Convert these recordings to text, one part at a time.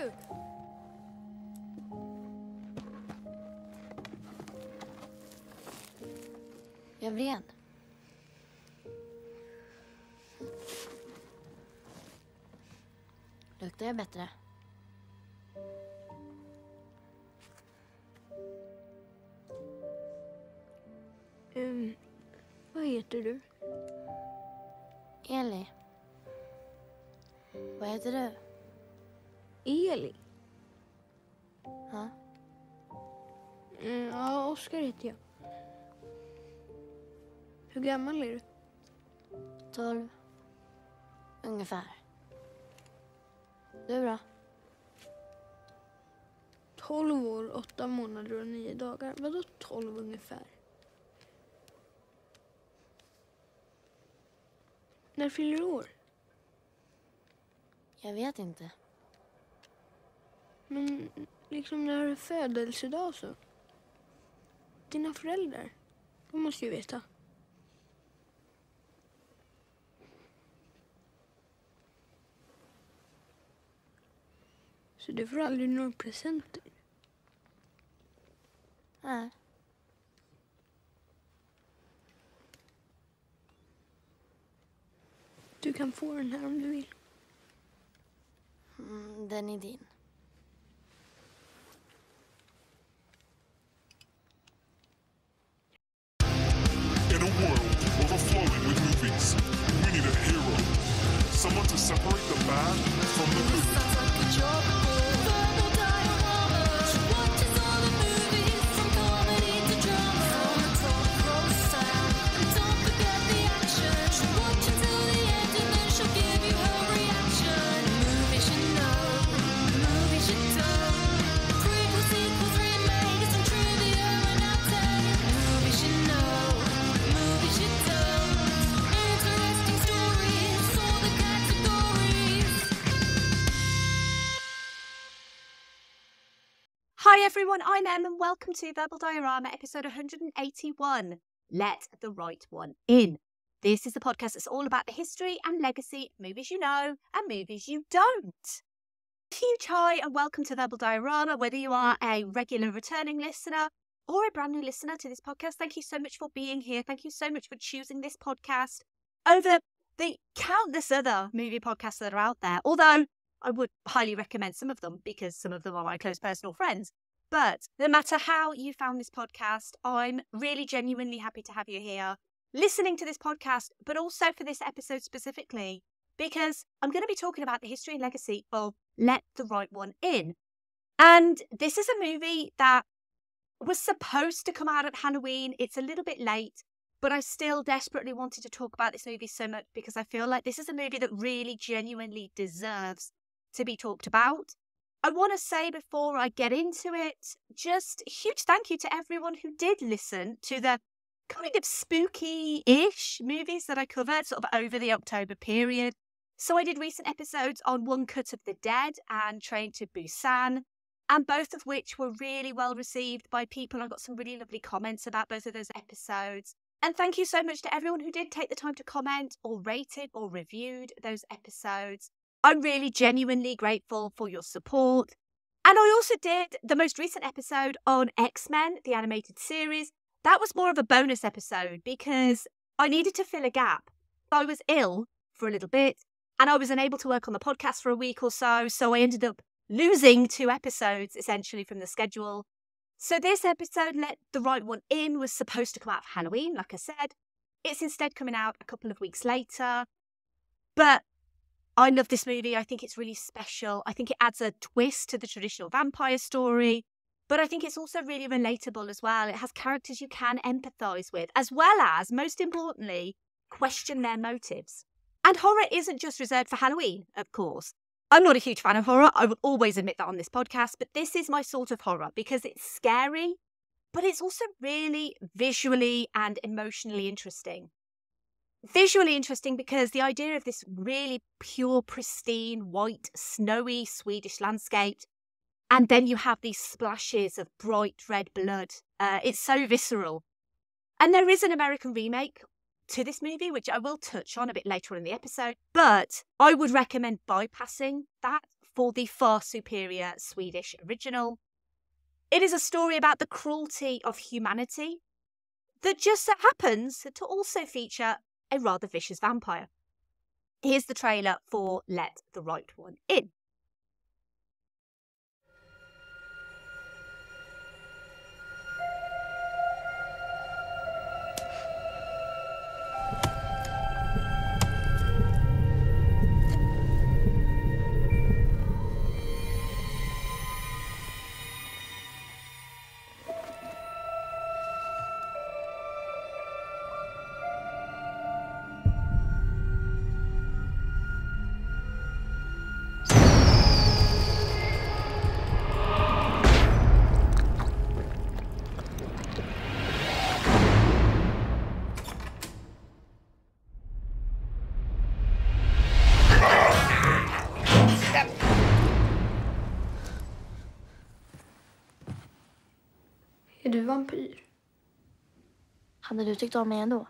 du? Jag blir ren. Luktar jag bättre? Vad heter du? Eli. Vad heter du? Eli? Ja. Ja, Oskar heter jag. Hur gammal är du? 12. Ungefär. Du då? 12 år, 8 månader och 9 dagar. Vadå 12 ungefär? När fyller du år? Jag vet inte. Men liksom när du är födelsedag så. Dina föräldrar, de måste ju veta. Så du får aldrig några presenter? Nej. Du kan få den här om du vill. Den är din. In a world overflowing with movies, we need a hero. Someone to separate the bad from the good. Hi everyone, I'm Em and welcome to Verbal Diorama episode 181, Let the Right One In. This is the podcast that's all about the history and legacy of movies you know and movies you don't. Huge hi and welcome to Verbal Diorama, whether you are a regular returning listener or a brand new listener to this podcast. Thank you so much for being here. Thank you so much for choosing this podcast over the countless other movie podcasts that are out there, although I would highly recommend some of them because some of them are my close personal friends. But no matter how you found this podcast, I'm really genuinely happy to have you here listening to this podcast, but also for this episode specifically, because I'm going to be talking about the history and legacy of Let the Right One In. And this is a movie that was supposed to come out at Halloween. It's a little bit late, but I still desperately wanted to talk about this movie so much because I feel like this is a movie that really genuinely deserves to be talked about. I want to say before I get into it, just a huge thank you to everyone who did listen to the kind of spooky-ish movies that I covered sort of over the October period. So I did recent episodes on One Cut of the Dead and Train to Busan, and both of which were really well received by people. I got some really lovely comments about both of those episodes. And thank you so much to everyone who did take the time to comment or rated or reviewed those episodes. I'm really genuinely grateful for your support. And I also did the most recent episode on X-Men, the animated series. That was more of a bonus episode because I needed to fill a gap. I was ill for a little bit and I was unable to work on the podcast for a week or so. So I ended up losing 2 episodes essentially from the schedule. So this episode, Let the Right One In, was supposed to come out for Halloween, like I said. It's instead coming out a couple of weeks later. But I love this movie. I think it's really special. I think it adds a twist to the traditional vampire story. But I think it's also really relatable as well. It has characters you can empathise with, as well as, most importantly, question their motives. And horror isn't just reserved for Halloween, of course. I'm not a huge fan of horror. I will always admit that on this podcast. But this is my sort of horror because it's scary, but it's also really visually and emotionally interesting. Visually interesting because the idea of this really pure, pristine, white, snowy Swedish landscape, and then you have these splashes of bright red blood. It's so visceral. And there is an American remake to this movie, which I will touch on a bit later on in the episode, but I would recommend bypassing that for the far superior Swedish original. It is a story about the cruelty of humanity that just so happens to also feature a rather vicious vampire. Here's the trailer for Let the Right One In. Är du vampyr? Hade du tyckt om mig ändå?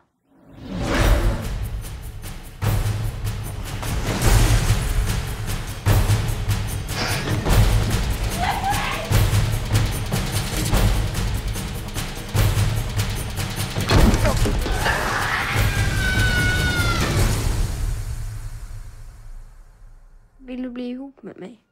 Vill du bli ihop med mig?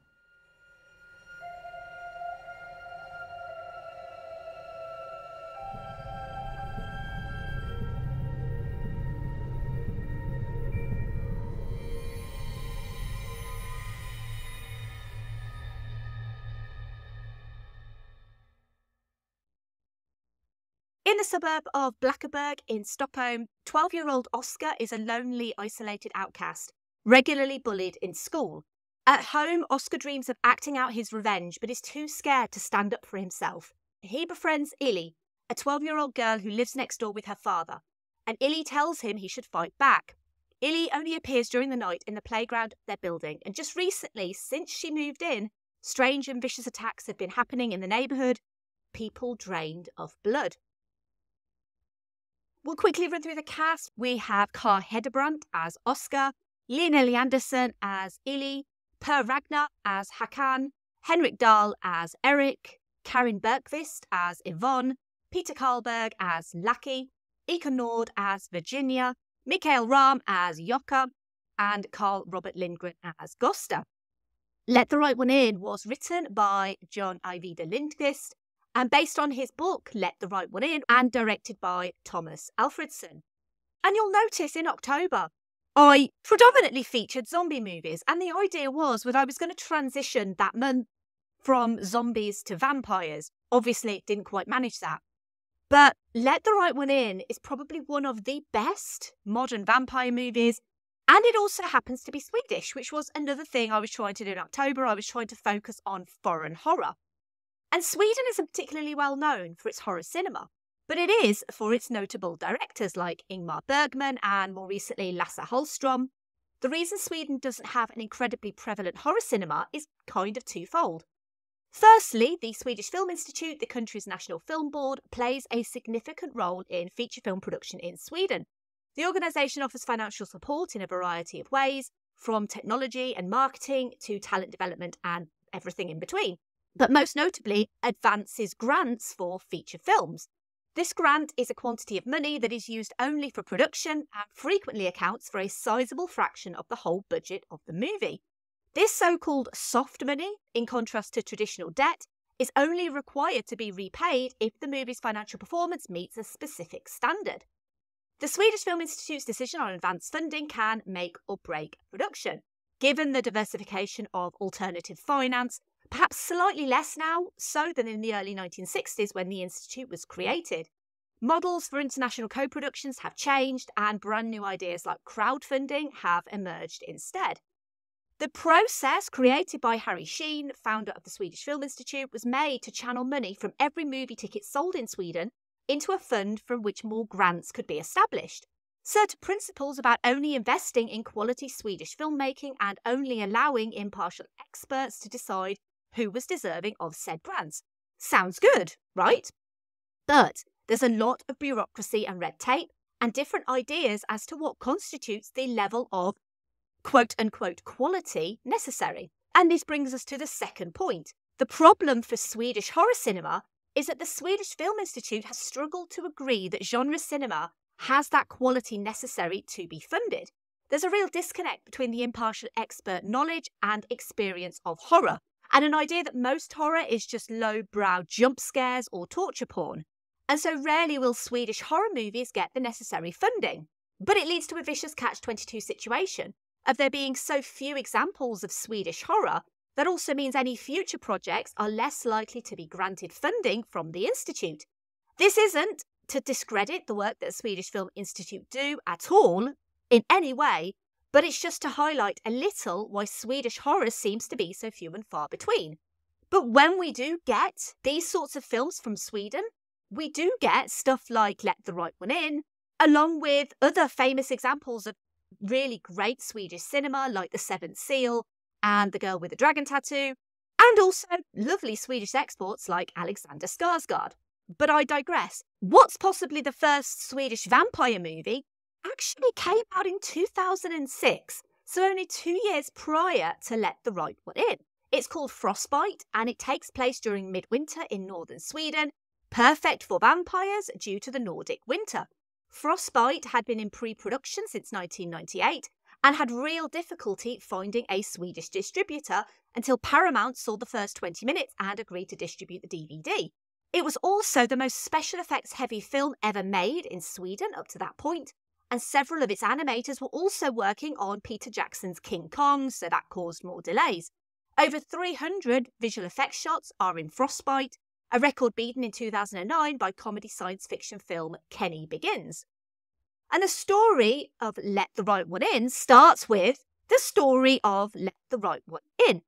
In the suburb of Blackeburg in Stockholm, 12-year-old Oskar is a lonely, isolated outcast, regularly bullied in school. At home, Oskar dreams of acting out his revenge, but is too scared to stand up for himself. He befriends Eli, a 12-year-old girl who lives next door with her father, and Eli tells him he should fight back. Eli only appears during the night in the playground of their building, and just recently, since she moved in, strange and vicious attacks have been happening in the neighbourhood, people drained of blood. We'll quickly run through the cast. We have Carl Hedebrandt as Oskar, Lena Leandersson as Eli, Per Ragnar as Håkan, Henrik Dahl as Eric, Karin Bergqvist as Yvonne, Peter Karlberg as Lucky, Ika Nord as Virginia, Mikael Ram as Jokka, and Carl Robert Lindgren as Gosta. Let the Right One In was written by John Ajvide Lindqvist and based on his book, Let the Right One In, and directed by Thomas Alfredson. And you'll notice in October, I predominantly featured zombie movies, and the idea was that I was going to transition that month from zombies to vampires. Obviously, didn't quite manage that. But Let the Right One In is probably one of the best modern vampire movies, and it also happens to be Swedish, which was another thing I was trying to do in October. I was trying to focus on foreign horror. And Sweden isn't particularly well known for its horror cinema, but it is for its notable directors like Ingmar Bergman and more recently Lasse Hallström. The reason Sweden doesn't have an incredibly prevalent horror cinema is kind of twofold. Firstly, the Swedish Film Institute, the country's national film board, plays a significant role in feature film production in Sweden. The organisation offers financial support in a variety of ways, from technology and marketing to talent development and everything in between. But most notably, advances grants for feature films. This grant is a quantity of money that is used only for production and frequently accounts for a sizable fraction of the whole budget of the movie. This so-called soft money, in contrast to traditional debt, is only required to be repaid if the movie's financial performance meets a specific standard. The Swedish Film Institute's decision on advance funding can make or break production. Given the diversification of alternative finance, perhaps slightly less now so than in the early 1960s when the Institute was created. Models for international co-productions have changed and brand new ideas like crowdfunding have emerged instead. The process created by Harry Sheen, founder of the Swedish Film Institute, was made to channel money from every movie ticket sold in Sweden into a fund from which more grants could be established. Certain principles about only investing in quality Swedish filmmaking and only allowing impartial experts to decide who was deserving of said grants. Sounds good, right? But there's a lot of bureaucracy and red tape and different ideas as to what constitutes the level of quote-unquote quality necessary. And this brings us to the second point. The problem for Swedish horror cinema is that the Swedish Film Institute has struggled to agree that genre cinema has that quality necessary to be funded. There's a real disconnect between the impartial expert knowledge and experience of horror, and an idea that most horror is just low-brow jump scares or torture porn. And so rarely will Swedish horror movies get the necessary funding. But it leads to a vicious catch-22 situation of there being so few examples of Swedish horror that also means any future projects are less likely to be granted funding from the Institute. This isn't to discredit the work that the Swedish Film Institute do at all, in any way, but it's just to highlight a little why Swedish horror seems to be so few and far between. But when we do get these sorts of films from Sweden, we do get stuff like Let the Right One In, along with other famous examples of really great Swedish cinema like The Seventh Seal and The Girl with the Dragon Tattoo, and also lovely Swedish exports like Alexander Skarsgård. But I digress. What's possibly the first Swedish vampire movie actually came out in 2006, so only 2 years prior to Let the Right One In. It's called Frostbite, and it takes place during midwinter in northern Sweden, perfect for vampires due to the Nordic winter. Frostbite had been in pre-production since 1998 and had real difficulty finding a Swedish distributor until Paramount saw the first 20 minutes and agreed to distribute the DVD. It was also the most special effects heavy film ever made in Sweden up to that point, and several of its animators were also working on Peter Jackson's King Kong, so that caused more delays. Over 300 visual effects shots are in Frostbite, a record beaten in 2009 by comedy science fiction film Kenny Begins. And the story of Let the Right One In starts with the story of Let the Right One In.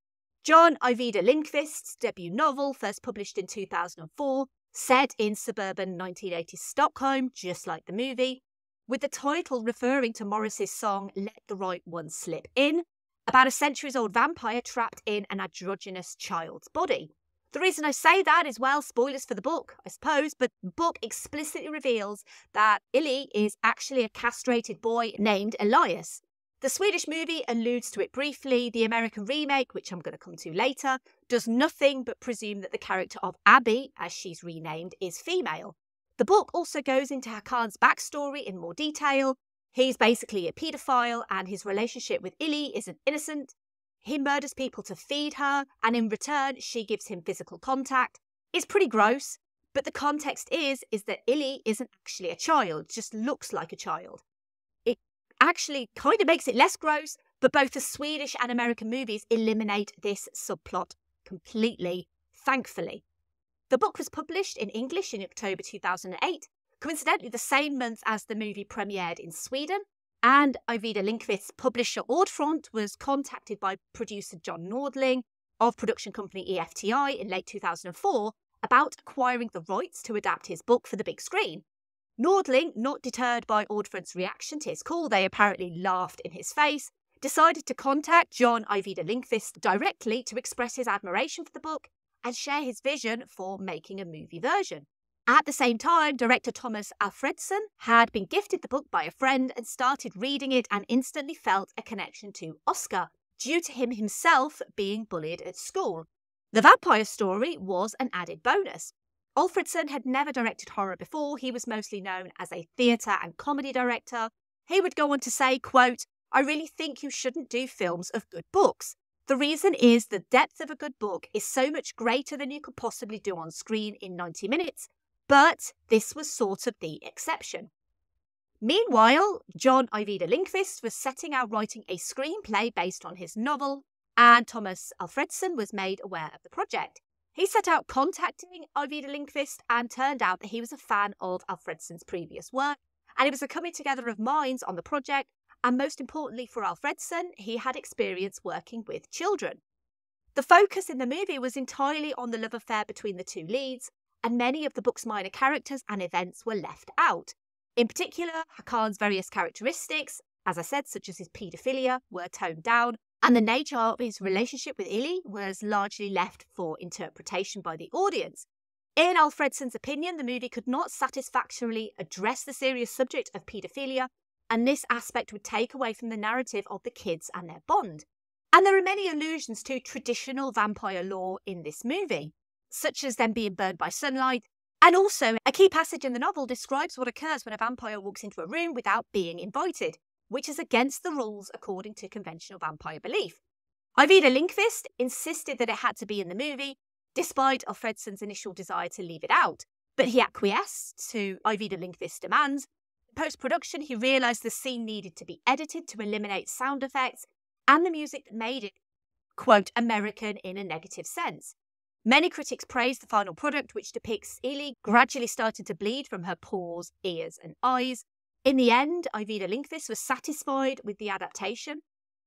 John Ajvide Lindqvist's debut novel, first published in 2004, set in suburban 1980s Stockholm, just like the movie, with the title referring to Morris's song Let the Right One Slip In, about a centuries-old vampire trapped in an androgynous child's body. The reason I say that is, well, spoilers for the book, I suppose, but the book explicitly reveals that Eli is actually a castrated boy named Elias. The Swedish movie alludes to it briefly. The American remake, which I'm going to come to later, does nothing but presume that the character of Abby, as she's renamed, is female. The book also goes into Håkan's backstory in more detail. He's basically a paedophile, and his relationship with Eli isn't innocent. He murders people to feed her, and in return, she gives him physical contact. It's pretty gross, but the context is that Eli isn't actually a child, just looks like a child. It actually kind of makes it less gross, but both the Swedish and American movies eliminate this subplot completely, thankfully. The book was published in English in October 2008, coincidentally the same month as the movie premiered in Sweden, and Ajvide Lindqvist's publisher Ordfront was contacted by producer John Nordling of production company EFTI in late 2004 about acquiring the rights to adapt his book for the big screen. Nordling, not deterred by Ordfront's reaction to his call, they apparently laughed in his face, decided to contact John Ajvide Lindqvist directly to express his admiration for the book and share his vision for making a movie version. At the same time, director Thomas Alfredson had been gifted the book by a friend and started reading it and instantly felt a connection to Oskar, due to him himself being bullied at school. The vampire story was an added bonus. Alfredson had never directed horror before. He was mostly known as a theatre and comedy director. He would go on to say, quote, "I really think you shouldn't do films of good books. The reason is the depth of a good book is so much greater than you could possibly do on screen in 90 minutes. But this was sort of the exception." Meanwhile, John Ajvide Lindqvist was setting out writing a screenplay based on his novel, and Thomas Alfredson was made aware of the project. He set out contacting Ajvide Lindqvist, and turned out that he was a fan of Alfredson's previous work, and it was a coming together of minds on the project, and most importantly for Alfredson, he had experience working with children. The focus in the movie was entirely on the love affair between the two leads, and many of the book's minor characters and events were left out. In particular, Håkan's various characteristics, as I said, such as his paedophilia, were toned down, and the nature of his relationship with Eli was largely left for interpretation by the audience. In Alfredson's opinion, the movie could not satisfactorily address the serious subject of paedophilia, and this aspect would take away from the narrative of the kids and their bond. And there are many allusions to traditional vampire lore in this movie, such as them being burned by sunlight. And also, a key passage in the novel describes what occurs when a vampire walks into a room without being invited, which is against the rules according to conventional vampire belief. Ivida Lindqvist insisted that it had to be in the movie, despite Alfredsson's initial desire to leave it out. But he acquiesced to Ivida Lindqvist's demands. In post-production, he realised the scene needed to be edited to eliminate sound effects and the music that made it, quote, American in a negative sense. Many critics praised the final product, which depicts Eli gradually starting to bleed from her paws, ears and eyes. In the end, Ivida Lindqvist was satisfied with the adaptation.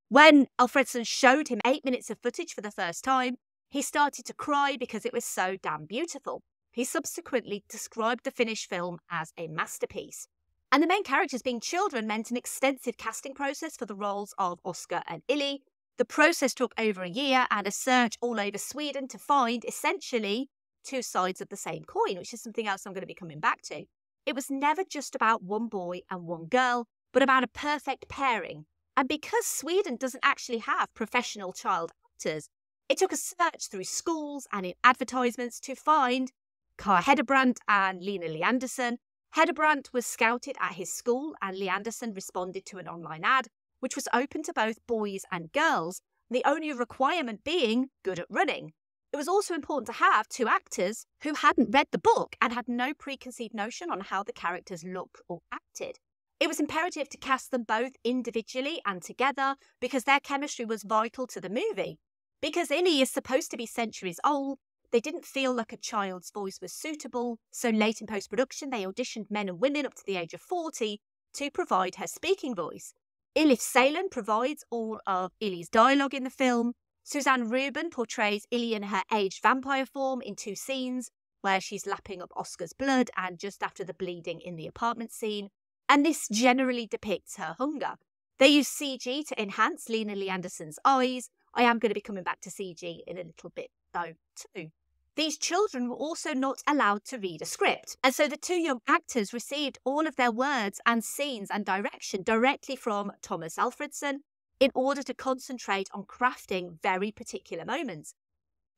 When Alfredsson showed him 8 minutes of footage for the first time, he started to cry because it was so damn beautiful. He subsequently described the finished film as a masterpiece. And the main characters being children meant an extensive casting process for the roles of Oskar and Eli. The process took over a year and a search all over Sweden to find, essentially, two sides of the same coin, which is something else I'm going to be coming back to. It was never just about one boy and one girl, but about a perfect pairing. And because Sweden doesn't actually have professional child actors, it took a search through schools and in advertisements to find Carl Hedebrandt and Lena Leandersson. Hedebrandt was scouted at his school and Leandersson responded to an online ad, which was open to both boys and girls, the only requirement being good at running. It was also important to have two actors who hadn't read the book and had no preconceived notion on how the characters looked or acted. It was imperative to cast them both individually and together because their chemistry was vital to the movie. Because Eli is supposed to be centuries old, they didn't feel like a child's voice was suitable, so late in post-production they auditioned men and women up to the age of 40 to provide her speaking voice. Elif Salen provides all of Eli's dialogue in the film. Suzanne Rubin portrays Eli in her aged vampire form in 2 scenes, where she's lapping up Oscar's blood and just after the bleeding in the apartment scene. And this generally depicts her hunger. They use CG to enhance Lena Leandersson's eyes. I am going to be coming back to CG in a little bit, though, too. These children were also not allowed to read a script, and so the 2 young actors received all of their words and scenes and direction directly from Thomas Alfredsson in order to concentrate on crafting very particular moments.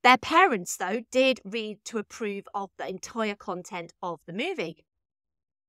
Their parents, though, did read to approve of the entire content of the movie.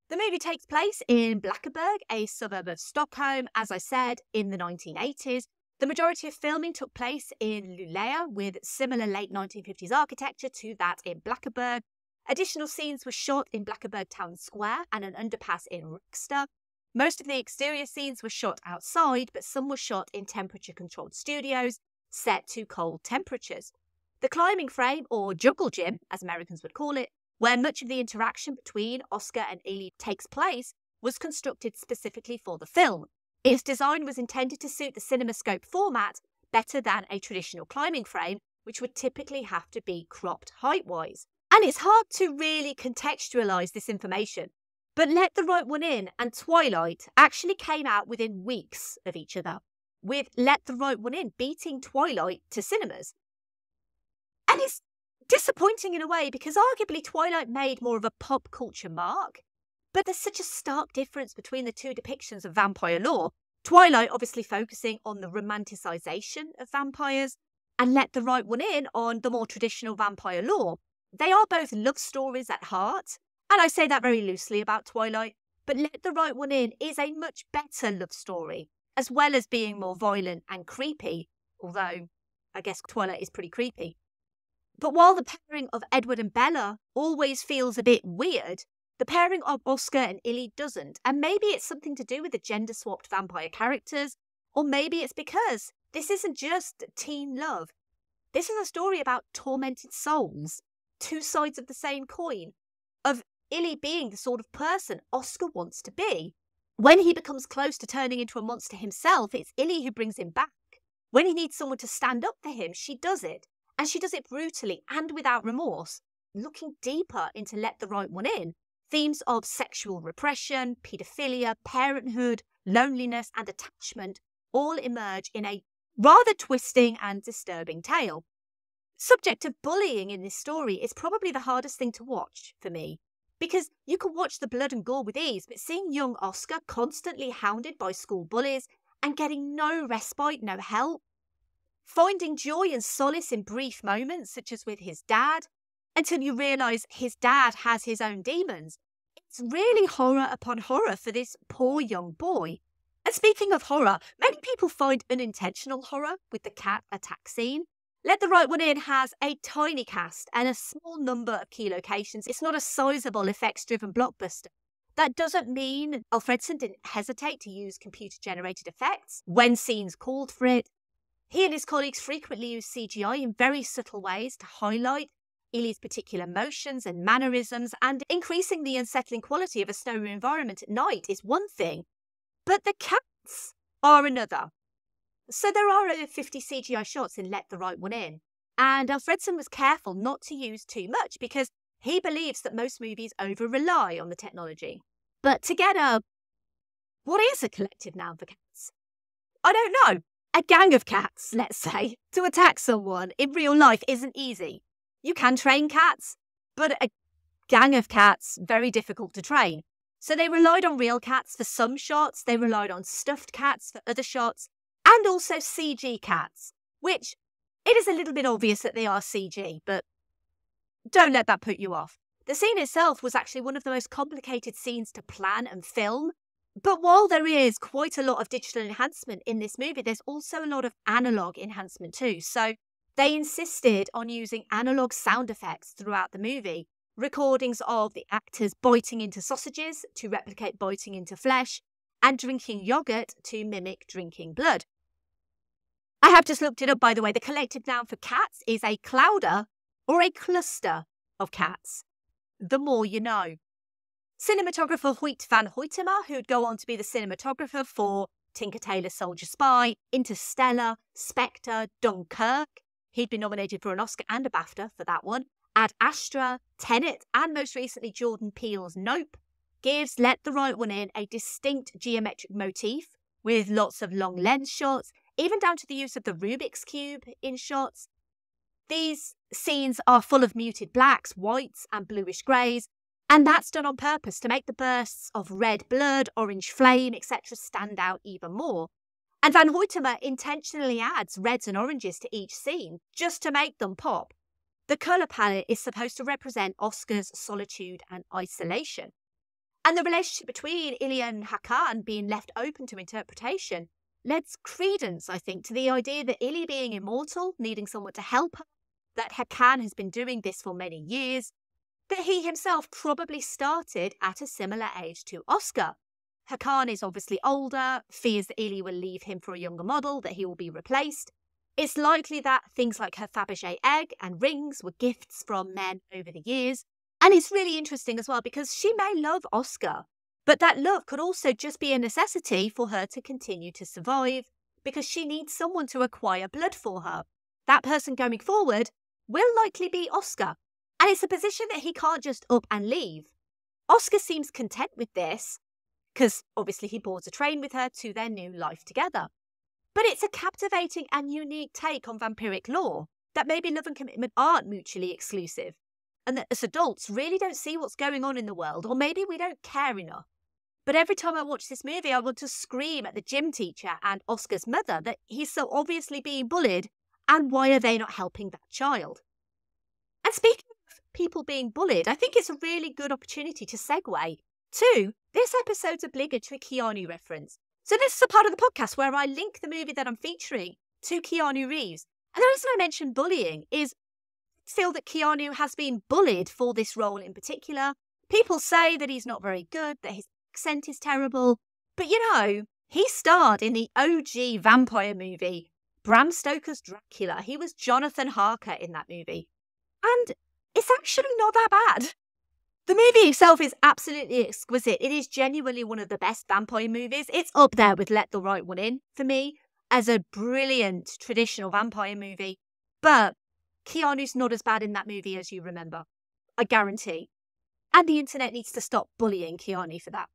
The movie takes place in Blackeburg, a suburb of Stockholm, as I said, in the 1980s. The majority of filming took place in Luleå with similar late 1950s architecture to that in Blackeburg. Additional scenes were shot in Blackeburg Town Square and an underpass in Ricksta. Most of the exterior scenes were shot outside, but some were shot in temperature-controlled studios set to cold temperatures. The climbing frame, or jungle gym, as Americans would call it, where much of the interaction between Oskar and Eli takes place, was constructed specifically for the film. Its design was intended to suit the CinemaScope format better than a traditional climbing frame, which would typically have to be cropped height-wise. And it's hard to really contextualise this information, but Let the Right One In and Twilight actually came out within weeks of each other, with Let the Right One In beating Twilight to cinemas. And it's disappointing in a way because arguably Twilight made more of a pop culture mark. But there's such a stark difference between the 2 depictions of vampire lore. Twilight obviously focusing on the romanticisation of vampires, and Let the Right One In on the more traditional vampire lore. They are both love stories at heart, and I say that very loosely about Twilight, but Let the Right One In is a much better love story, as well as being more violent and creepy, although I guess Twilight is pretty creepy. But while the pairing of Edward and Bella always feels a bit weird, the pairing of Oskar and Eli doesn't, and maybe it's something to do with the gender-swapped vampire characters, or maybe it's because this isn't just teen love. This is a story about tormented souls, 2 sides of the same coin, of Eli being the sort of person Oskar wants to be. When he becomes close to turning into a monster himself, it's Eli who brings him back. When he needs someone to stand up for him, she does it, and she does it brutally and without remorse. Looking deeper into Let the Right One In, themes of sexual repression, paedophilia, parenthood, loneliness and attachment all emerge in a rather twisting and disturbing tale. The subject of bullying in this story is probably the hardest thing to watch for me, because you can watch the blood and gore with ease, but seeing young Oskar constantly hounded by school bullies and getting no respite, no help, finding joy and solace in brief moments, such as with his dad, until you realise his dad has his own demons. It's really horror upon horror for this poor young boy. And speaking of horror, many people find unintentional horror with the cat attack scene. Let the Right One In has a tiny cast and a small number of key locations. It's not a sizable effects-driven blockbuster. That doesn't mean Alfredson didn't hesitate to use computer-generated effects when scenes called for it. He and his colleagues frequently use CGI in very subtle ways to highlight Eli's particular motions and mannerisms, and increasing the unsettling quality of a snowy environment at night is one thing, but the cats are another. So there are over 50 CGI shots in Let the Right One In, and Alfredson was careful not to use too much because he believes that most movies over-rely on the technology. But together, what is a collective noun for cats? I don't know. A gang of cats, let's say, to attack someone in real life isn't easy. You can train cats, but a gang of cats, very difficult to train. So they relied on real cats for some shots, they relied on stuffed cats for other shots, and also CG cats, which it is a little bit obvious that they are CG, but don't let that put you off. The scene itself was actually one of the most complicated scenes to plan and film. But while there is quite a lot of digital enhancement in this movie, there's also a lot of analogue enhancement too. So they insisted on using analogue sound effects throughout the movie. Recordings of the actors biting into sausages to replicate biting into flesh, and drinking yogurt to mimic drinking blood. I have just looked it up, by the way. The collective noun for cats is a clouder or a cluster of cats. The more you know. Cinematographer Hoyt van Hoytema, who'd go on to be the cinematographer for Tinker Tailor Soldier Spy, Interstellar, Spectre, Dunkirk. He'd been nominated for an Oscar and a BAFTA for that one. Ad Astra, Tenet, and most recently Jordan Peele's Nope, gives Let the Right One In a distinct geometric motif with lots of long lens shots, even down to the use of the Rubik's Cube in shots. These scenes are full of muted blacks, whites, and bluish greys, and that's done on purpose to make the bursts of red blood, orange flame, etc. stand out even more. And Van Hoytema intentionally adds reds and oranges to each scene just to make them pop. The colour palette is supposed to represent Oscar's solitude and isolation. And the relationship between Eli and Håkan being left open to interpretation lends credence, I think, to the idea that Eli being immortal, needing someone to help her, that Håkan has been doing this for many years, that he himself probably started at a similar age to Oskar. Håkan is obviously older, fears that Eli will leave him for a younger model, that he will be replaced. It's likely that things like her Fabergé egg and rings were gifts from men over the years. And it's really interesting as well because she may love Oskar, but that love could also just be a necessity for her to continue to survive because she needs someone to acquire blood for her. That person going forward will likely be Oskar. And it's a position that he can't just up and leave. Oskar seems content with this because obviously he boards a train with her to their new life together. But it's a captivating and unique take on vampiric lore that maybe love and commitment aren't mutually exclusive, and that as adults really don't see what's going on in the world, or maybe we don't care enough. But every time I watch this movie, I want to scream at the gym teacher and Oscar's mother that he's so obviously being bullied, and why are they not helping that child? And speaking of people being bullied, I think it's a really good opportunity to segue to this episode's obligatory Keanu reference. So this is a part of the podcast where I link the movie that I'm featuring to Keanu Reeves. And the reason I mention bullying is I feel that Keanu has been bullied for this role in particular. People say that he's not very good, that his accent is terrible. But you know, he starred in the OG vampire movie, Bram Stoker's Dracula. He was Jonathan Harker in that movie. And it's actually not that bad. The movie itself is absolutely exquisite. It is genuinely one of the best vampire movies. It's up there with Let the Right One In for me as a brilliant traditional vampire movie. But Keanu's not as bad in that movie as you remember. I guarantee. And the internet needs to stop bullying Keanu for that.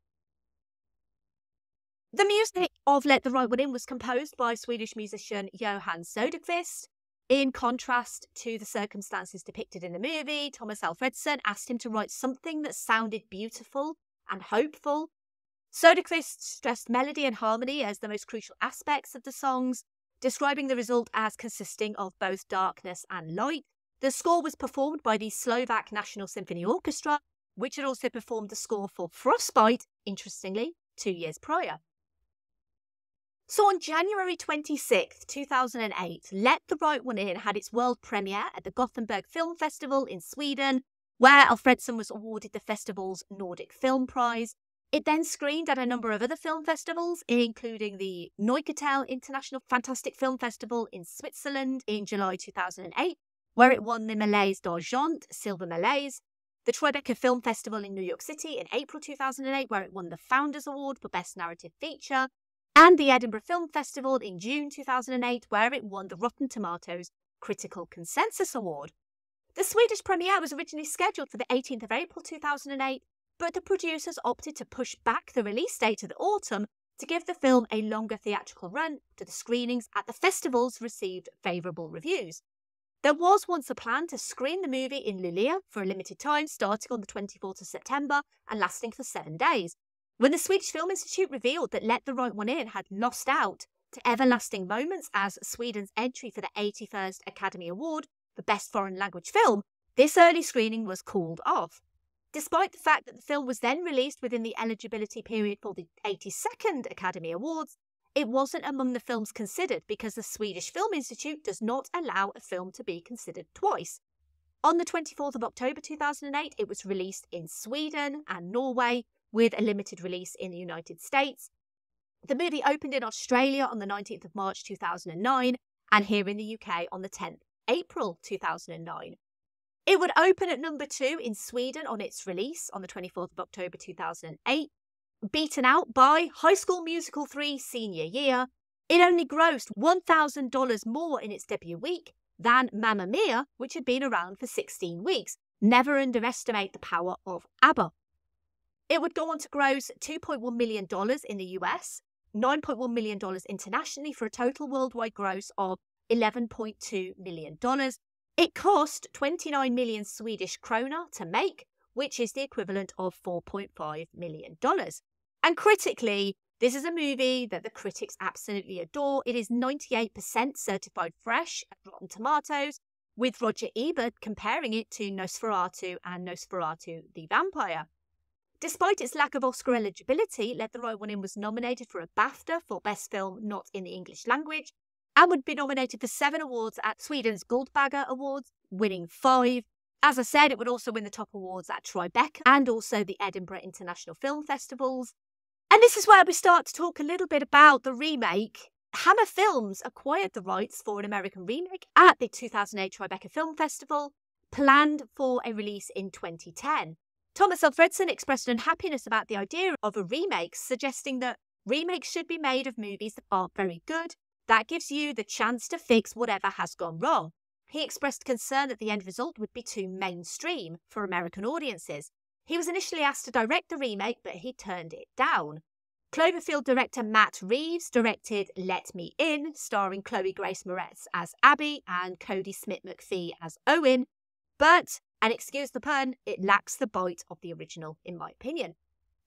The music of Let the Right One In was composed by Swedish musician Johan Söderqvist. In contrast to the circumstances depicted in the movie, Thomas Alfredson asked him to write something that sounded beautiful and hopeful. Söderqvist stressed melody and harmony as the most crucial aspects of the songs, describing the result as consisting of both darkness and light. The score was performed by the Slovak National Symphony Orchestra, which had also performed the score for Frostbite, interestingly, 2 years prior. So on January 26th, 2008, Let the Right One In had its world premiere at the Gothenburg Film Festival in Sweden, where Alfredson was awarded the festival's Nordic Film Prize. It then screened at a number of other film festivals, including the Neuchâtel International Fantastic Film Festival in Switzerland in July 2008, where it won the Médaille d'Argent, Silver Médailles, the Tribeca Film Festival in New York City in April 2008, where it won the Founders Award for Best Narrative Feature, and the Edinburgh Film Festival in June 2008, where it won the Rotten Tomatoes Critical Consensus Award. The Swedish premiere was originally scheduled for the 18th of April 2008, but the producers opted to push back the release date to the autumn to give the film a longer theatrical run to the screenings at the festivals received favourable reviews. There was once a plan to screen the movie in Luleå for a limited time, starting on the 24th of September and lasting for 7 days. When the Swedish Film Institute revealed that Let the Right One In had lost out to Everlasting Moments as Sweden's entry for the 81st Academy Award for Best Foreign Language Film, this early screening was called off. Despite the fact that the film was then released within the eligibility period for the 82nd Academy Awards, it wasn't among the films considered because the Swedish Film Institute does not allow a film to be considered twice. On the 24th of October 2008, it was released in Sweden and Norway, with a limited release in the United States. The movie opened in Australia on the 19th of March 2009 and here in the UK on the 10th April 2009. It would open at number 2 in Sweden on its release on the 24th of October 2008. Beaten out by High School Musical 3 Senior Year, it only grossed $1,000 more in its debut week than Mamma Mia, which had been around for 16 weeks. Never underestimate the power of ABBA. It would go on to gross $2.1 million in the US, $9.1 million internationally for a total worldwide gross of $11.2 million. It cost 29 million Swedish krona to make, which is the equivalent of $4.5 million. And critically, this is a movie that the critics absolutely adore. It is 98% certified fresh at Rotten Tomatoes, with Roger Ebert comparing it to Nosferatu and Nosferatu the Vampire. Despite its lack of Oscar eligibility, Let the Right One In was nominated for a BAFTA for Best Film Not in the English Language and would be nominated for 7 awards at Sweden's Guldbagge Awards, winning 5. As I said, it would also win the top awards at Tribeca and also the Edinburgh International Film Festivals. And this is where we start to talk a little bit about the remake. Hammer Films acquired the rights for an American remake at the 2008 Tribeca Film Festival, planned for a release in 2010. Thomas Alfredson expressed unhappiness about the idea of a remake, suggesting that remakes should be made of movies that aren't very good. That gives you the chance to fix whatever has gone wrong. He expressed concern that the end result would be too mainstream for American audiences. He was initially asked to direct the remake, but he turned it down. Cloverfield director Matt Reeves directed Let Me In, starring Chloe Grace Moretz as Abby and Cody Smith-McPhee as Owen, but, and excuse the pun, it lacks the bite of the original, in my opinion.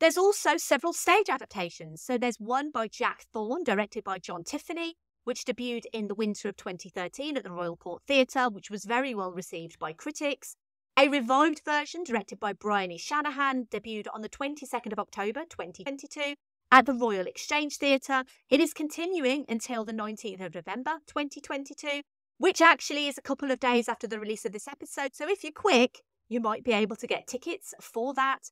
There's also several stage adaptations. So there's one by Jack Thorne, directed by John Tiffany, which debuted in the winter of 2013 at the Royal Court Theatre, which was very well received by critics. A revived version, directed by Brian E. Shanahan, debuted on the 22nd of October 2022 at the Royal Exchange Theatre. It is continuing until the 19th of November 2022, which actually is a couple of days after the release of this episode. So if you're quick, you might be able to get tickets for that.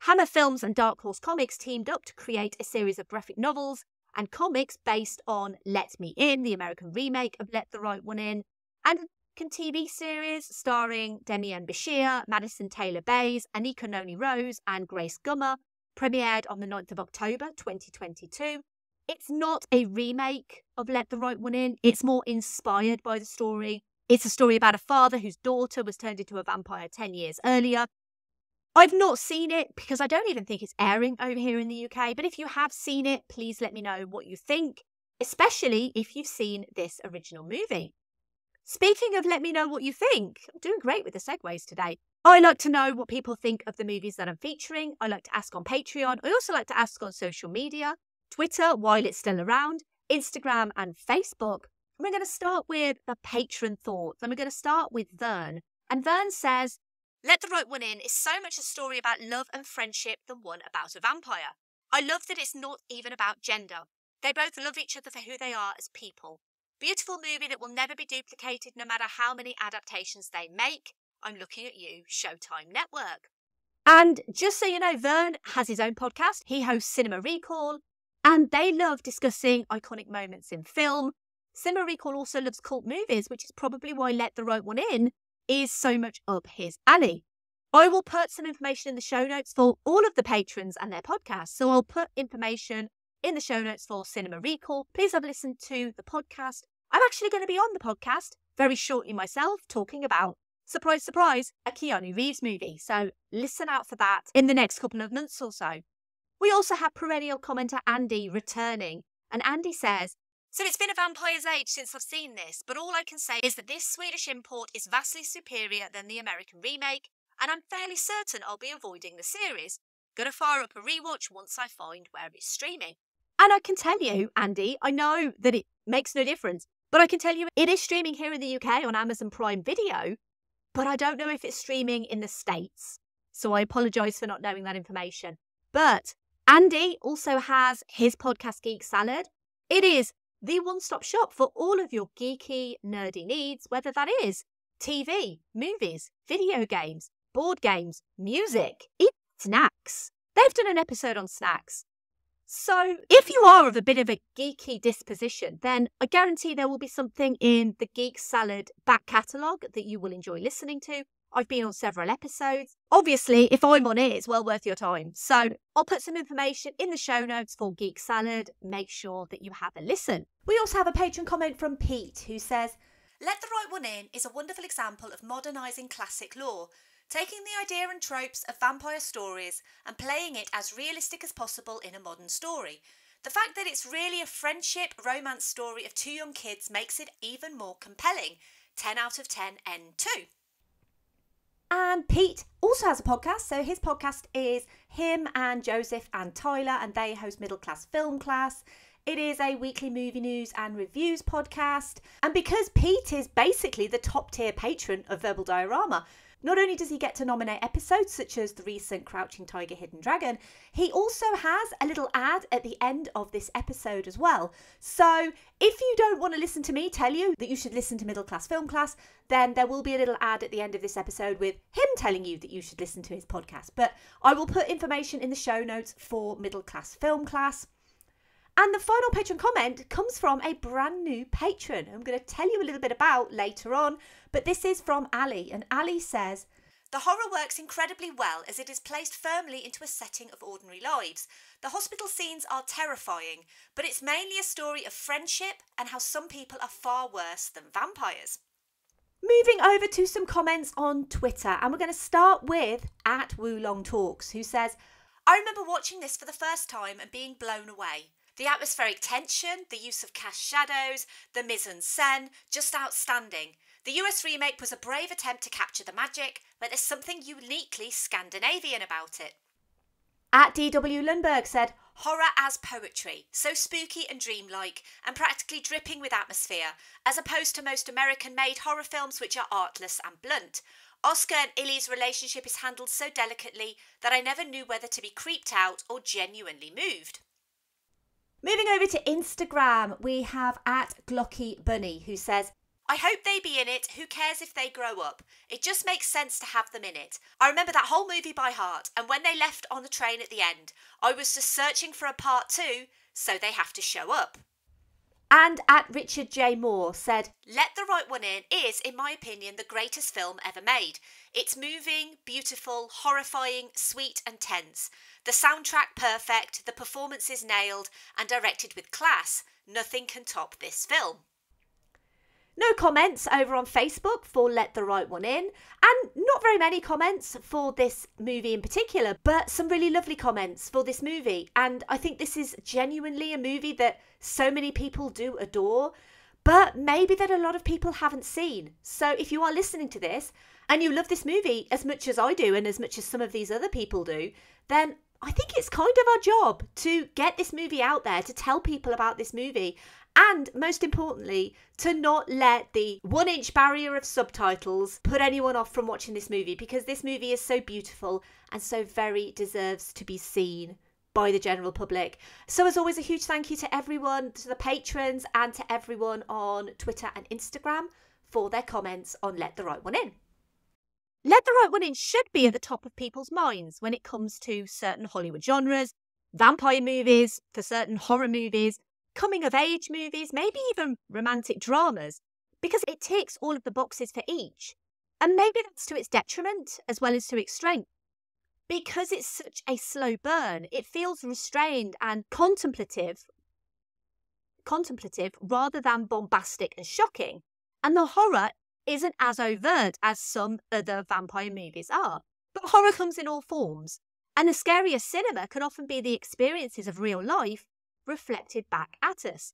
Hammer Films and Dark Horse Comics teamed up to create a series of graphic novels and comics based on Let Me In, the American remake of Let the Right One In, and a TV series starring Demian Bashir, Madison Taylor Bays, Anika Noni Rose, and Grace Gummer, premiered on the 9th of October 2022. It's not a remake of Let the Right One In, it's more inspired by the story. It's a story about a father whose daughter was turned into a vampire 10 years earlier. I've not seen it because I don't even think it's airing over here in the UK, but if you have seen it, please let me know what you think, especially if you've seen this original movie. Speaking of let me know what you think, I'm doing great with the segues today. I like to know what people think of the movies that I'm featuring. I like to ask on Patreon. I also like to ask on social media, Twitter while it's still around, Instagram and Facebook. And we're going to start with the patron thoughts. And we're going to start with Vern. And Vern says, Let the Right One In is so much a story about love and friendship than one about a vampire. I love that it's not even about gender. They both love each other for who they are as people. Beautiful movie that will never be duplicated no matter how many adaptations they make. I'm looking at you, Showtime Network. And just so you know, Vern has his own podcast. He hosts Cinema Recall, and they love discussing iconic moments in film. Cinema Recall also loves cult movies, which is probably why Let the Right One In is so much up his alley. I will put some information in the show notes for all of the patrons and their podcasts. So I'll put information in the show notes for Cinema Recall. Please have a listen to the podcast. I'm actually going to be on the podcast very shortly myself, talking about, surprise, surprise, a Keanu Reeves movie. So listen out for that in the next couple of months or so. We also have perennial commenter Andy returning. And Andy says, So it's been a vampire's age since I've seen this, but all I can say is that this Swedish import is vastly superior than the American remake, and I'm fairly certain I'll be avoiding the series. Gonna fire up a rewatch once I find where it's streaming. And I can tell you, Andy, I know that it makes no difference, but I can tell you it is streaming here in the UK on Amazon Prime Video, but I don't know if it's streaming in the States. So I apologise for not knowing that information. But Andy also has his podcast Geek Salad. It is the one-stop shop for all of your geeky, nerdy needs, whether that is TV, movies, video games, board games, music, even snacks. They've done an episode on snacks. So if you are of a bit of a geeky disposition, then I guarantee there will be something in the Geek Salad back catalogue that you will enjoy listening to. I've been on several episodes. Obviously, if I'm on it, it's well worth your time. So I'll put some information in the show notes for Geek Salad. Make sure that you have a listen. We also have a patron comment from Pete who says, Let the Right One In is a wonderful example of modernising classic lore, taking the idea and tropes of vampire stories and playing it as realistic as possible in a modern story. The fact that it's really a friendship romance story of two young kids makes it even more compelling. 10 out of 10 N2. And Pete also has a podcast. So his podcast is him and Joseph and Tyler, and they host Middle Class Film Class. It is a weekly movie news and reviews podcast. And because Pete is basically the top tier patron of Verbal Diorama, not only does he get to nominate episodes such as the recent Crouching Tiger, Hidden Dragon, he also has a little ad at the end of this episode as well. So if you don't want to listen to me tell you that you should listen to Middle Class Film Class, then there will be a little ad at the end of this episode with him telling you that you should listen to his podcast. But I will put information in the show notes for Middle Class Film Class. And the final patron comment comes from a brand new patron I'm going to tell you a little bit about later on, but this is from Ali, and Ali says, The horror works incredibly well as it is placed firmly into a setting of ordinary lives. The hospital scenes are terrifying, but it's mainly a story of friendship and how some people are far worse than vampires. Moving over to some comments on Twitter, and we're going to start with @WulongTalks, who says, I remember watching this for the first time and being blown away. The atmospheric tension, the use of cast shadows, the mise-en-scène, just outstanding. The US remake was a brave attempt to capture the magic, but there's something uniquely Scandinavian about it. @DW Lundberg said, Horror as poetry, so spooky and dreamlike, and practically dripping with atmosphere, as opposed to most American-made horror films which are artless and blunt. Oskar and Eli's relationship is handled so delicately that I never knew whether to be creeped out or genuinely moved. Moving over to Instagram, we have @GlockyBunny, who says, I hope they be in it. Who cares if they grow up? It just makes sense to have them in it. I remember that whole movie by heart, and when they left on the train at the end, I was just searching for a part 2, so they have to show up. And @Richard J. Moore said, Let the Right One In is, in my opinion, the greatest film ever made. It's moving, beautiful, horrifying, sweet and tense. The soundtrack perfect, the performances nailed and directed with class. Nothing can top this film. No comments over on Facebook for Let the Right One In, and not very many comments for this movie in particular, but some really lovely comments for this movie. And I think this is genuinely a movie that so many people do adore, but maybe that a lot of people haven't seen. So if you are listening to this and you love this movie as much as I do and as much as some of these other people do, then I think it's kind of our job to get this movie out there, to tell people about this movie And most importantly, to not let the 1-inch barrier of subtitles put anyone off from watching this movie, because this movie is so beautiful and so very deserves to be seen by the general public. So as always, a huge thank you to everyone, to the patrons and to everyone on Twitter and Instagram for their comments on Let the Right One In. Let the Right One In should be at the top of people's minds when it comes to certain Hollywood genres, vampire movies, for certain horror movies, coming of age movies, maybe even romantic dramas, because it ticks all of the boxes for each. And maybe that's to its detriment as well as to its strength. Because it's such a slow burn, it feels restrained and contemplative rather than bombastic and shocking. And the horror isn't as overt as some other vampire movies are. But horror comes in all forms, and the scariest cinema can often be the experiences of real life reflected back at us.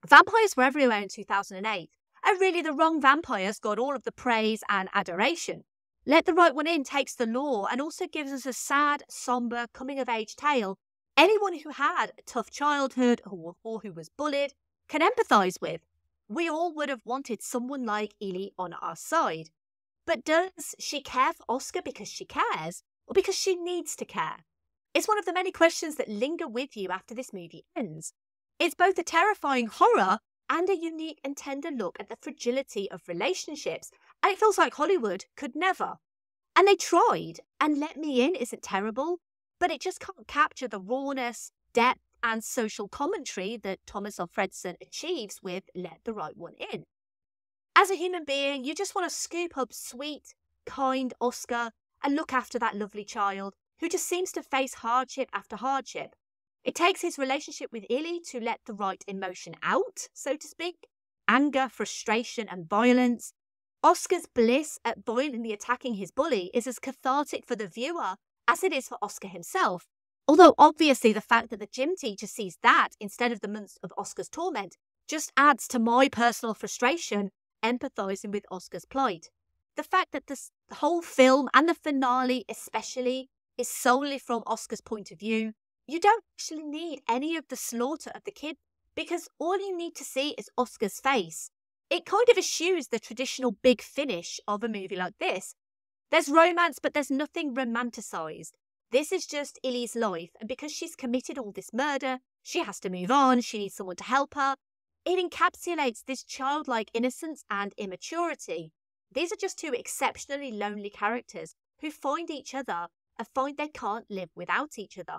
Vampires were everywhere in 2008, and really the wrong vampires got all of the praise and adoration. Let the Right One In takes the lore and also gives us a sad, sombre, coming-of-age tale anyone who had a tough childhood or who was bullied can empathise with. We all would have wanted someone like Eli on our side. But does she care for Oskar because she cares, or because she needs to care? It's one of the many questions that linger with you after this movie ends. It's both a terrifying horror and a unique and tender look at the fragility of relationships, and it feels like Hollywood could never. And they tried, and Let Me In isn't terrible, but it just can't capture the rawness, depth, and social commentary that Thomas Alfredson achieves with Let the Right One In. As a human being, you just want to scoop up sweet, kind Oskar and look after that lovely child who just seems to face hardship after hardship. It takes his relationship with Eli to let the right emotion out, so to speak. Anger, frustration and violence. Oskar's bliss at violently attacking his bully is as cathartic for the viewer as it is for Oskar himself. Although obviously the fact that the gym teacher sees that instead of the months of Oskar's torment just adds to my personal frustration empathising with Oskar's plight. The fact that the whole film and the finale especially is solely from Oskar's point of view, you don't actually need any of the slaughter of the kid because all you need to see is Oskar's face. It kind of eschews the traditional big finish of a movie like this. There's romance, but there's nothing romanticised. This is just Ili's life, and because she's committed all this murder, she has to move on, she needs someone to help her. It encapsulates this childlike innocence and immaturity. These are just two exceptionally lonely characters who find each other and find they can't live without each other.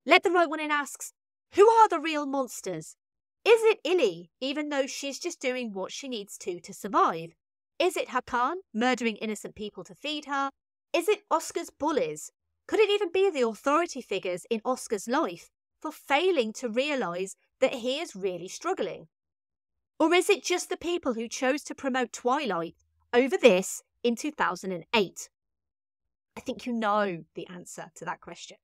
Let the Right One In asks, who are the real monsters? Is it Ili, even though she's just doing what she needs to survive? Is it Håkan, murdering innocent people to feed her? Is it Oskar's bullies? Could it even be the authority figures in Oskar's life for failing to realise that he is really struggling? Or is it just the people who chose to promote Twilight over this in 2008? I think you know the answer to that question.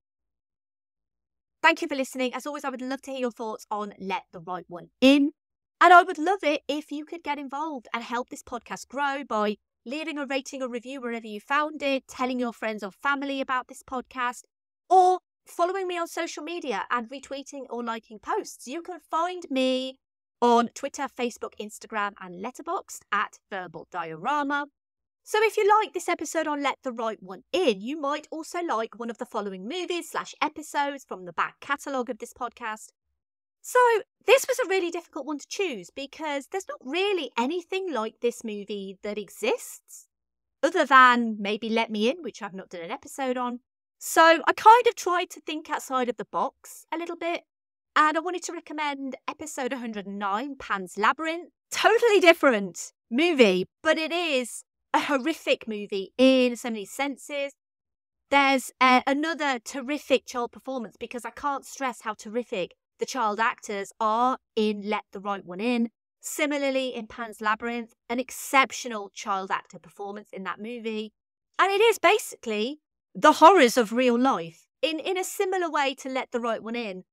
Thank you for listening. As always, I would love to hear your thoughts on Let the Right One In. And I would love it if you could get involved and help this podcast grow by leaving a rating or review wherever you found it, telling your friends or family about this podcast, or following me on social media and retweeting or liking posts. You can find me on Twitter, Facebook, Instagram, and Letterboxd at Verbal Diorama. So if you like this episode on Let the Right One In, you might also like one of the following movies/episodes from the back catalogue of this podcast. So this was a really difficult one to choose because there's not really anything like this movie that exists, other than maybe Let Me In, which I've not done an episode on. So I kind of tried to think outside of the box a little bit, and I wanted to recommend episode 109, Pan's Labyrinth. Totally different movie, but it is a horrific movie in so many senses. There's another terrific child performance because I can't stress how terrific the child actors are in Let the Right One In. Similarly, in Pan's Labyrinth, an exceptional child actor performance in that movie. And it is basically the horrors of real life in a similar way to Let the Right One In.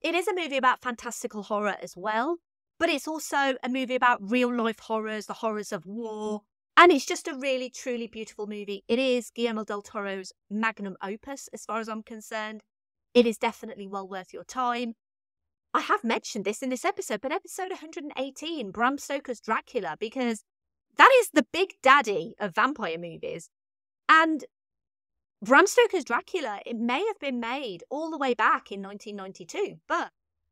It is a movie about fantastical horror as well, but it's also a movie about real life horrors, the horrors of war. And it's just a really, truly beautiful movie. It is Guillermo del Toro's magnum opus, as far as I'm concerned. It is definitely well worth your time. I have mentioned this in this episode, but episode 118, Bram Stoker's Dracula, because that is the big daddy of vampire movies. And Bram Stoker's Dracula, it may have been made all the way back in 1992, but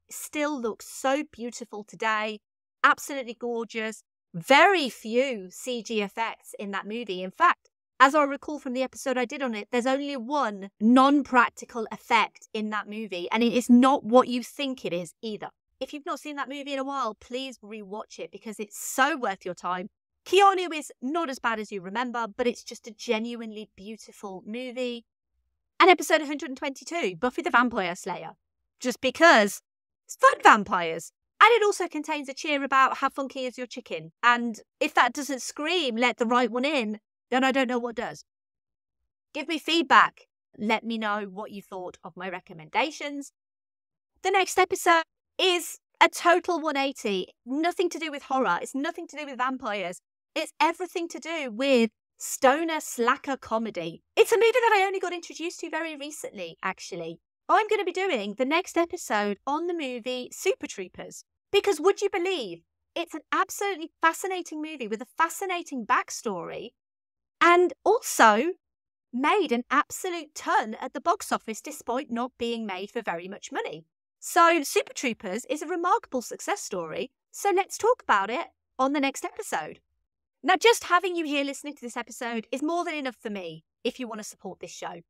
it still looks so beautiful today. Absolutely gorgeous. Very few CG effects in that movie. In fact, as I recall from the episode I did on it, there's only one non-practical effect in that movie, and it is not what you think it is either. If you've not seen that movie in a while, please rewatch it because it's so worth your time. Keanu is not as bad as you remember, but it's just a genuinely beautiful movie. And episode 122, Buffy the Vampire Slayer. Just because it's fun vampires. And it also contains a cheer about how funky is your chicken. And if that doesn't scream, let the right one in, then I don't know what does. Give me feedback. Let me know what you thought of my recommendations. The next episode is a total 180. Nothing to do with horror. It's nothing to do with vampires. It's everything to do with stoner slacker comedy. It's a movie that I only got introduced to very recently, actually. I'm going to be doing the next episode on the movie Super Troopers. Because would you believe, it's an absolutely fascinating movie with a fascinating backstory and also made an absolute ton at the box office despite not being made for very much money. So Super Troopers is a remarkable success story. So let's talk about it on the next episode. Now, just having you here listening to this episode is more than enough for me if you want to support this show.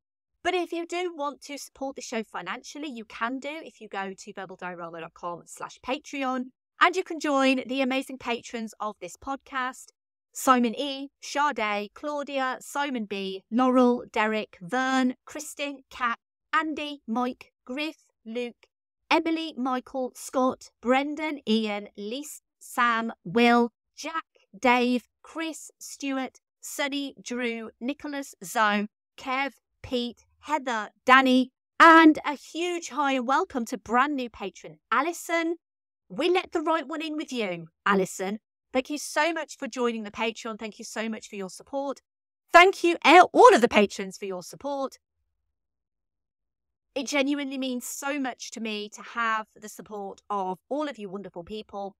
But if you do want to support the show financially, you can do if you go to verbaldiorama.com/Patreon, and you can join the amazing patrons of this podcast: Simon E, Sade, Claudia, Simon B, Laurel, Derek, Vern, Kristin, Kat, Andy, Mike, Griff, Luke, Emily, Michael, Scott, Brendan, Ian, Lisa, Sam, Will, Jack, Dave, Chris, Stuart, Sunny, Drew, Nicholas, Zoe, Kev, Pete, Heather, Danny, and a huge hi and welcome to brand new patron Alison. We let the right one in with you, Alison. Thank you so much for joining the Patreon. Thank you so much for your support. Thank you, all of the patrons, for your support. It genuinely means so much to me to have the support of all of you wonderful people.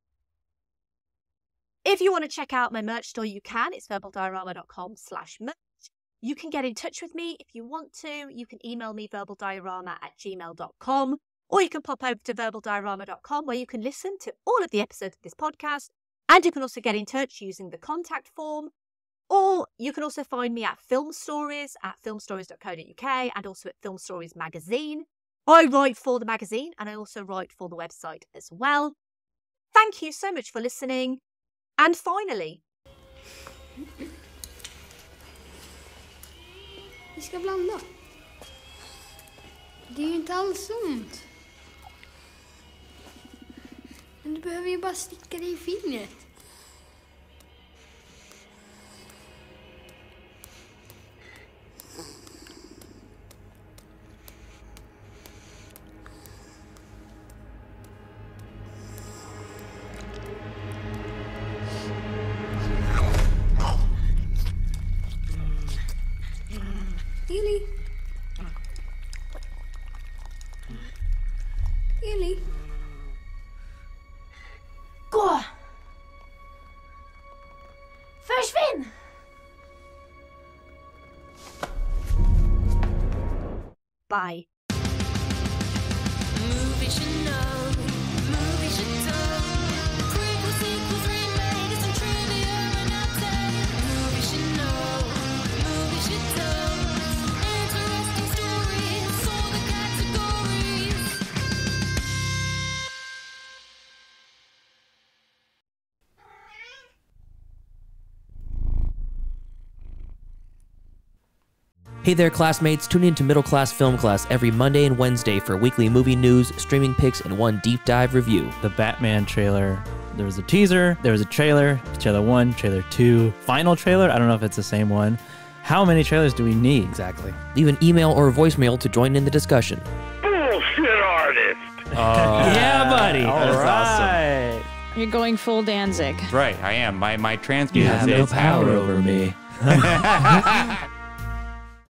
If you want to check out my merch store, you can. It's verbaldiorama.com/merch. You can get in touch with me if you want to. You can email me verbaldiorama@gmail.com, or you can pop over to verbaldiorama.com where you can listen to all of the episodes of this podcast. And you can also get in touch using the contact form. Or you can also find me at Film Stories at filmstories.co.uk and also at Film Stories magazine. I write for the magazine and I also write for the website as well. Thank you so much for listening. And finally, Vi ska blanda. Det är ju inte alls ont. Men du behöver ju bara sticka dig i fingret. Eli. Eli. Gå! Försvinn! bye. Movies you know, movies you don't. Prequels, sequels, remakes, and trivia and updates. Movies you know, movies you don't. Interesting stories for the categories. Hey there, classmates. Tune in to Middle Class Film Class every Monday and Wednesday for weekly movie news, streaming picks, and one deep dive review. The Batman trailer. There was a teaser, there was a trailer 1, trailer 2, final trailer. I don't know if it's the same one. How many trailers do we need exactly? Leave an email or a voicemail to join in the discussion. Bullshit artist! Yeah, buddy. All All right. right. You're going full Danzig. Right, I am. My trans You have no is power over me.